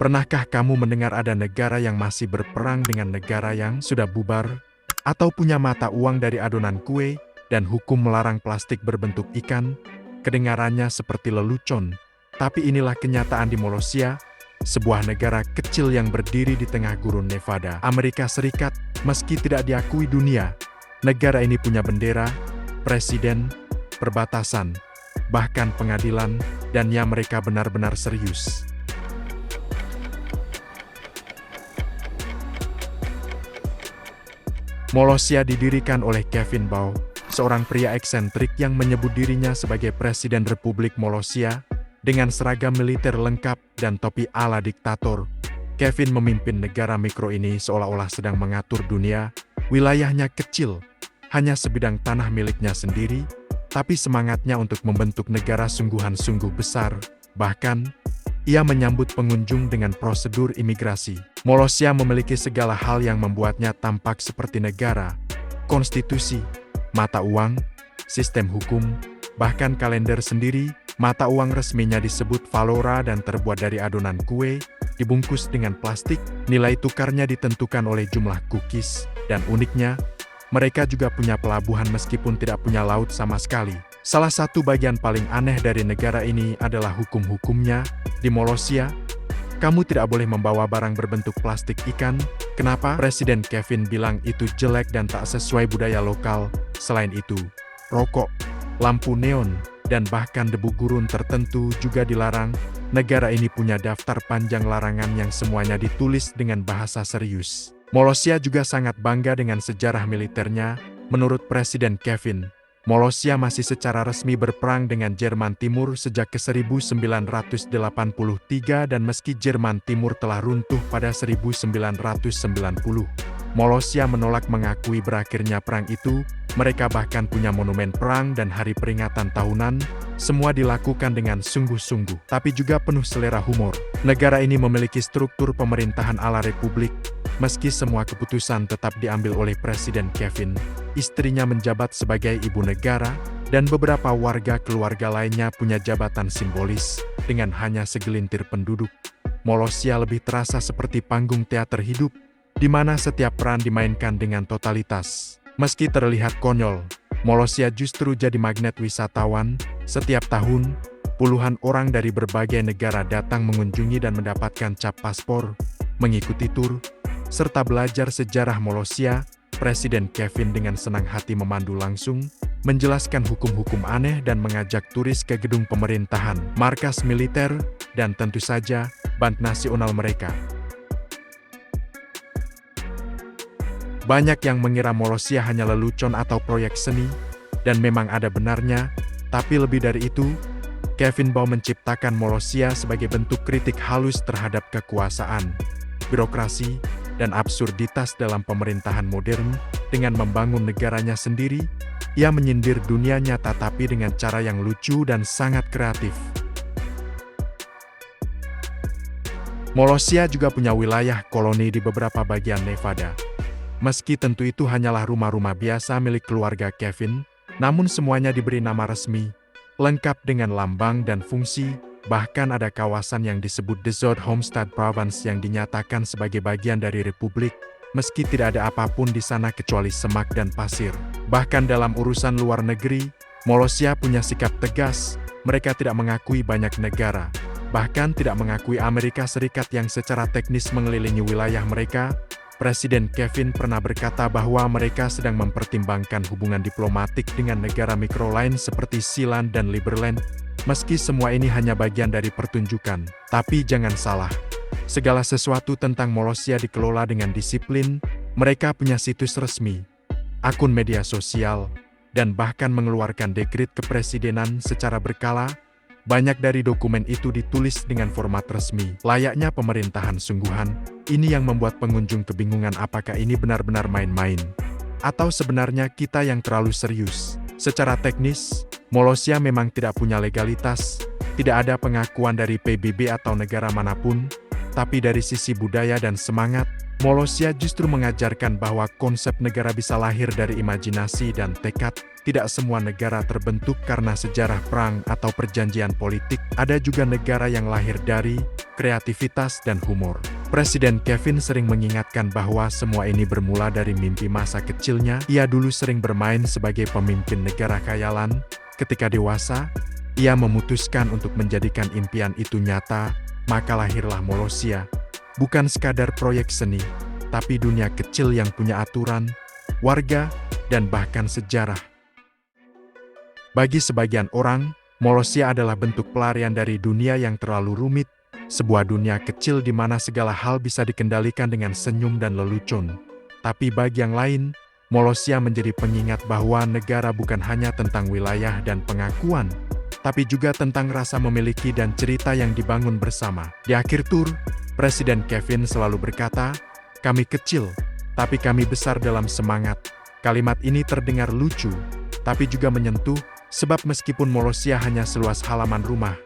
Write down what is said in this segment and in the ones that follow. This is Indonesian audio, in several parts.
Pernahkah kamu mendengar ada negara yang masih berperang dengan negara yang sudah bubar? Atau punya mata uang dari adonan kue, dan hukum melarang plastik berbentuk ikan? Kedengarannya seperti lelucon, tapi inilah kenyataan di Molossia, sebuah negara kecil yang berdiri di tengah gurun Nevada, Amerika Serikat. Meski tidak diakui dunia, negara ini punya bendera, presiden, perbatasan, bahkan pengadilan, dan ya mereka benar-benar serius. Molossia didirikan oleh Kevin Bauer, seorang pria eksentrik yang menyebut dirinya sebagai Presiden Republik Molossia, dengan seragam militer lengkap dan topi ala diktator. Kevin memimpin negara mikro ini seolah-olah sedang mengatur dunia. Wilayahnya kecil, hanya sebidang tanah miliknya sendiri, tapi semangatnya untuk membentuk negara sungguhan-sungguh besar. Bahkan, ia menyambut pengunjung dengan prosedur imigrasi. Molossia memiliki segala hal yang membuatnya tampak seperti negara: konstitusi, mata uang, sistem hukum, bahkan kalender sendiri. Mata uang resminya disebut valora dan terbuat dari adonan kue, dibungkus dengan plastik. Nilai tukarnya ditentukan oleh jumlah cookies, dan uniknya, mereka juga punya pelabuhan meskipun tidak punya laut sama sekali. Salah satu bagian paling aneh dari negara ini adalah hukum-hukumnya. Di Molossia, kamu tidak boleh membawa barang berbentuk plastik ikan. Kenapa? Presiden Kevin bilang itu jelek dan tak sesuai budaya lokal. Selain itu, rokok, lampu neon, dan bahkan debu gurun tertentu juga dilarang. Negara ini punya daftar panjang larangan yang semuanya ditulis dengan bahasa serius. Molossia juga sangat bangga dengan sejarah militernya. Menurut Presiden Kevin, Molossia masih secara resmi berperang dengan Jerman Timur sejak ke 1983, dan meski Jerman Timur telah runtuh pada 1990, Molossia menolak mengakui berakhirnya perang itu. Mereka bahkan punya monumen perang dan hari peringatan tahunan. Semua dilakukan dengan sungguh-sungguh, tapi juga penuh selera humor. Negara ini memiliki struktur pemerintahan ala republik. Meski semua keputusan tetap diambil oleh Presiden Kevin, istrinya menjabat sebagai ibu negara, dan beberapa warga keluarga lainnya punya jabatan simbolis. Dengan hanya segelintir penduduk, Molossia lebih terasa seperti panggung teater hidup, di mana setiap peran dimainkan dengan totalitas. Meski terlihat konyol, Molossia justru jadi magnet wisatawan. Setiap tahun, puluhan orang dari berbagai negara datang mengunjungi dan mendapatkan cap paspor, mengikuti tur, serta belajar sejarah Molossia. Presiden Kevin dengan senang hati memandu langsung, menjelaskan hukum-hukum aneh dan mengajak turis ke gedung pemerintahan, markas militer, dan tentu saja, Bank Nasional mereka. Banyak yang mengira Molossia hanya lelucon atau proyek seni, dan memang ada benarnya, tapi lebih dari itu, Kevin Bauer menciptakan Molossia sebagai bentuk kritik halus terhadap kekuasaan, birokrasi, dan absurditas dalam pemerintahan modern. Dengan membangun negaranya sendiri, ia menyindir dunia nyata tapi dengan cara yang lucu dan sangat kreatif. Molossia juga punya wilayah koloni di beberapa bagian Nevada. Meski tentu itu hanyalah rumah-rumah biasa milik keluarga Kevin, namun semuanya diberi nama resmi, lengkap dengan lambang dan fungsi. Bahkan ada kawasan yang disebut Desert Homestead Province yang dinyatakan sebagai bagian dari republik, meski tidak ada apapun di sana kecuali semak dan pasir. Bahkan dalam urusan luar negeri, Molossia punya sikap tegas. Mereka tidak mengakui banyak negara, bahkan tidak mengakui Amerika Serikat yang secara teknis mengelilingi wilayah mereka. Presiden Kevin pernah berkata bahwa mereka sedang mempertimbangkan hubungan diplomatik dengan negara mikro lain seperti Sealand dan Liberland. Meski semua ini hanya bagian dari pertunjukan, tapi jangan salah, segala sesuatu tentang Molossia dikelola dengan disiplin. Mereka punya situs resmi, akun media sosial, dan bahkan mengeluarkan dekret kepresidenan secara berkala. Banyak dari dokumen itu ditulis dengan format resmi, layaknya pemerintahan sungguhan. Ini yang membuat pengunjung kebingungan apakah ini benar-benar main-main, atau sebenarnya kita yang terlalu serius. Secara teknis, Molossia memang tidak punya legalitas, tidak ada pengakuan dari PBB atau negara manapun, tapi dari sisi budaya dan semangat, Molossia justru mengajarkan bahwa konsep negara bisa lahir dari imajinasi dan tekad. tidak semua negara terbentuk karena sejarah perang atau perjanjian politik. Ada juga negara yang lahir dari kreativitas dan humor. Presiden Kevin sering mengingatkan bahwa semua ini bermula dari mimpi masa kecilnya. Ia dulu sering bermain sebagai pemimpin negara khayalan. Ketika dewasa, ia memutuskan untuk menjadikan impian itu nyata, maka lahirlah Molosia. Bukan sekadar proyek seni, tapi dunia kecil yang punya aturan, warga, dan bahkan sejarah. Bagi sebagian orang, Molosia adalah bentuk pelarian dari dunia yang terlalu rumit, sebuah dunia kecil di mana segala hal bisa dikendalikan dengan senyum dan lelucon. Tapi bagi yang lain, Molosia menjadi pengingat bahwa negara bukan hanya tentang wilayah dan pengakuan, tapi juga tentang rasa memiliki dan cerita yang dibangun bersama. Di akhir tur, Presiden Kevin selalu berkata, "Kami kecil, tapi kami besar dalam semangat." Kalimat ini terdengar lucu, tapi juga menyentuh, sebab meskipun Molosia hanya seluas halaman rumah,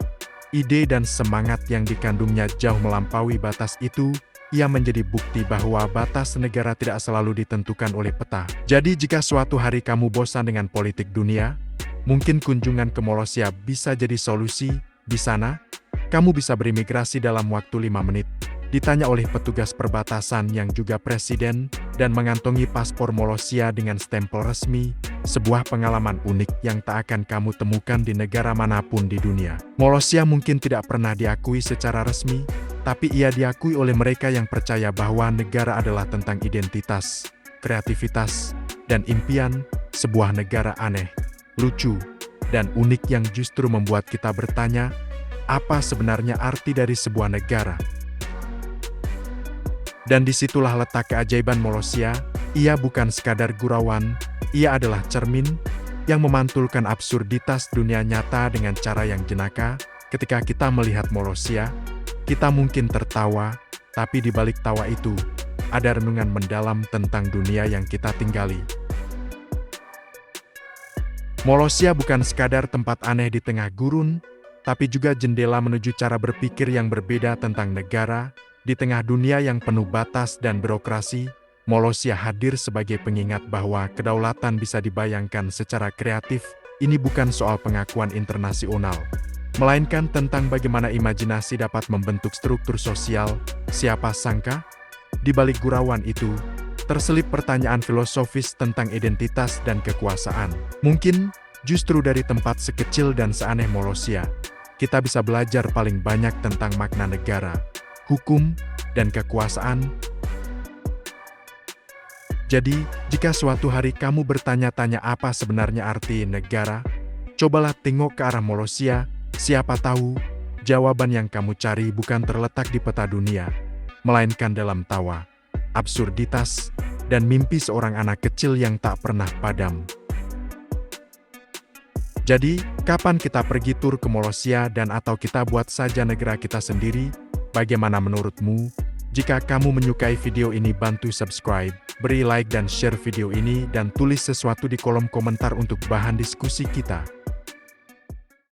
ide dan semangat yang dikandungnya jauh melampaui batas itu. Ia menjadi bukti bahwa batas negara tidak selalu ditentukan oleh peta. Jadi jika suatu hari kamu bosan dengan politik dunia, mungkin kunjungan ke Molosia bisa jadi solusi. Di sana, kamu bisa berimigrasi dalam waktu 5 menit, ditanya oleh petugas perbatasan yang juga presiden, dan mengantongi paspor Molosia dengan stempel resmi, sebuah pengalaman unik yang tak akan kamu temukan di negara manapun di dunia. Molosia mungkin tidak pernah diakui secara resmi, tapi ia diakui oleh mereka yang percaya bahwa negara adalah tentang identitas, kreativitas, dan impian, sebuah negara aneh, lucu, dan unik yang justru membuat kita bertanya, apa sebenarnya arti dari sebuah negara? Dan disitulah letak keajaiban Molosia. Ia bukan sekadar gurauan, ia adalah cermin yang memantulkan absurditas dunia nyata dengan cara yang jenaka. Ketika kita melihat Molosia, kita mungkin tertawa, tapi di balik tawa itu, ada renungan mendalam tentang dunia yang kita tinggali. Molosia bukan sekadar tempat aneh di tengah gurun, tapi juga jendela menuju cara berpikir yang berbeda tentang negara. Di tengah dunia yang penuh batas dan birokrasi, Molosia hadir sebagai pengingat bahwa kedaulatan bisa dibayangkan secara kreatif. Ini bukan soal pengakuan internasional, melainkan tentang bagaimana imajinasi dapat membentuk struktur sosial. Siapa sangka, di balik gurauan itu, terselip pertanyaan filosofis tentang identitas dan kekuasaan. Mungkin, justru dari tempat sekecil dan seaneh Molosia, kita bisa belajar paling banyak tentang makna negara, hukum, dan kekuasaan. Jadi, jika suatu hari kamu bertanya-tanya apa sebenarnya arti negara, cobalah tengok ke arah Molosia. Siapa tahu, jawaban yang kamu cari bukan terletak di peta dunia, melainkan dalam tawa, absurditas, dan mimpi seorang anak kecil yang tak pernah padam. Jadi, kapan kita pergi tur ke Molosia dan atau kita buat saja negara kita sendiri? Bagaimana menurutmu? Jika kamu menyukai video ini, bantu subscribe, beri like dan share video ini, dan tulis sesuatu di kolom komentar untuk bahan diskusi kita.